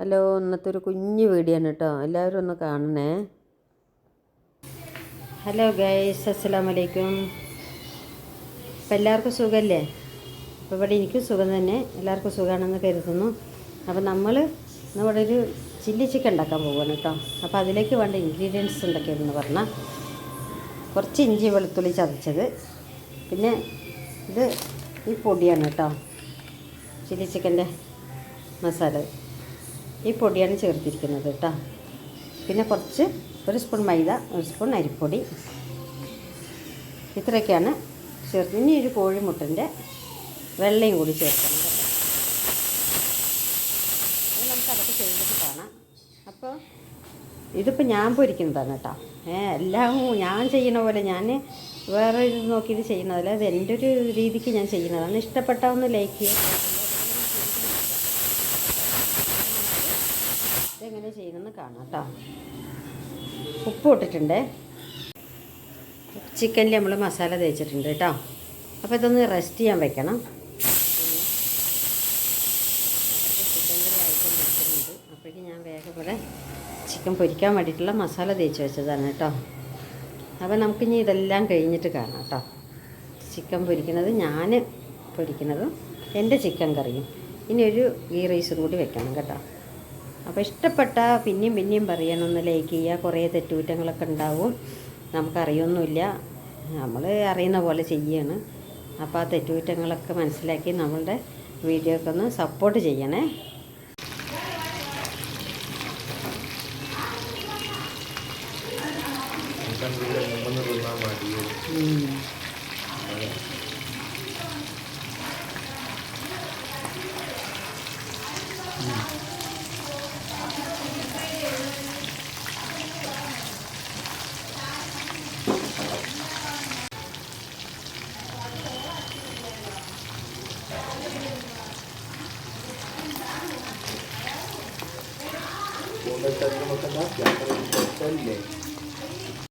Hello, ഇന്നത്തെ ഒരു കുഞ്ഞു വീഡിയോ ആണ് കേട്ടോ. എല്ലാവരും ഒന്ന് കാണണേ. ഹലോ ഗൈസ്, അസ്സലാമു അലൈക്കും. അപ്പോൾ എല്ലാവർക്കും സുഖമല്ലേ? അപ്പോൾ ഇവിടെ എനിക്കും സുഖം തന്നെ, എല്ലാവർക്കും സുഖമാണെന്ന് കരുതുന്നു. അപ്പോൾ നമ്മൾ ഇവിടെ ഒരു ചില്ലി ചിക്കൻ ഉണ്ടാക്കാൻ പോവുകയാണ് കേട്ടോ. അപ്പോൾ അതിലേക്ക് വേണ്ട ഇൻഗ്രീഡിയൻസ് എന്തൊക്കെയാണെന്ന് പറഞ്ഞാൽ, കുറച്ച് ഇഞ്ചി വെളുത്തുള്ളി ചതച്ചത്, പിന്നെ ഇത് ഈ പൊടിയാണ് കേട്ടോ, ചില്ലി ചിക്കൻ്റെ മസാല, ഈ പൊടിയാണ് ചേർത്തിരിക്കുന്നത് കേട്ടോ. പിന്നെ ഒരു സ്പൂൺ മൈദ, ഒരു സ്പൂൺ അരിപ്പൊടി, ഇത്രയൊക്കെയാണ് ചേർത്ത്. ഇനി ഒരു കോഴിമുട്ടൻ്റെ വെള്ളയും കൂടി ചേർക്കണം കേട്ടോ. അത് നമുക്കതൊക്കെ ചെയ്തിട്ട് കാണാം. അപ്പോൾ ഇതിപ്പോൾ ഞാൻ പൊരിക്കുന്നതാണ് കേട്ടോ. എല്ലാം ഞാൻ ചെയ്യുന്ന പോലെ, ഞാൻ വേറെ ഇത് നോക്കിയിട്ട് ചെയ്യുന്നതല്ല, അത് എൻ്റെ ഒരു രീതിക്ക് ഞാൻ ചെയ്യുന്നതാണ്. ഇഷ്ടപ്പെട്ടാൽ ലൈക്ക് ചെയ്യുക. ഇതെങ്ങനെ ചെയ്യുന്നതെന്ന് കാണാം കേട്ടോ. ഉപ്പ് ഇട്ടിട്ടുണ്ട്, ചിക്കനിൽ നമ്മൾ മസാല തേച്ചിട്ടുണ്ട് കേട്ടോ. അപ്പോൾ ഇതൊന്ന് റെസ്റ്റ് ചെയ്യാൻ വെക്കണം. ചിക്കൻ കറി ആയിട്ടൊന്നും വെക്കുന്നുണ്ട്. അപ്പോഴേക്കും ഞാൻ വേഗം ഇവിടെ ചിക്കൻ പൊരിക്കാൻ വേണ്ടിയിട്ടുള്ള മസാല തേച്ച് വെച്ചതാണ് കേട്ടോ. അപ്പോൾ നമുക്കിനി ഇതെല്ലാം കഴിഞ്ഞിട്ട് കാണാം കേട്ടോ. ചിക്കൻ പൊരിക്കുന്നത്, ഞാൻ പൊരിക്കുന്നതും എൻ്റെ ചിക്കൻ കറിയും. ഇനി ഒരു ഗീ റൈസും കൂടി വെക്കണം കേട്ടോ. അപ്പോൾ ഇഷ്ടപ്പെട്ടാൽ പിന്നെയും പറയണമെന്ന് ലൈക്ക് ചെയ്യുക. കുറേ തെറ്റുകുറ്റങ്ങളൊക്കെ ഉണ്ടാവും, നമുക്കറിയൊന്നുമില്ല, നമ്മൾ അറിയുന്ന പോലെ ചെയ്യാണ്. അപ്പോൾ ആ തെറ്റുകുറ്റങ്ങളൊക്കെ മനസ്സിലാക്കി നമ്മളുടെ വീഡിയോക്ക് ഒന്ന് സപ്പോർട്ട് ചെയ്യണേ. Kung nagtagal mo ka na, kaya ka rin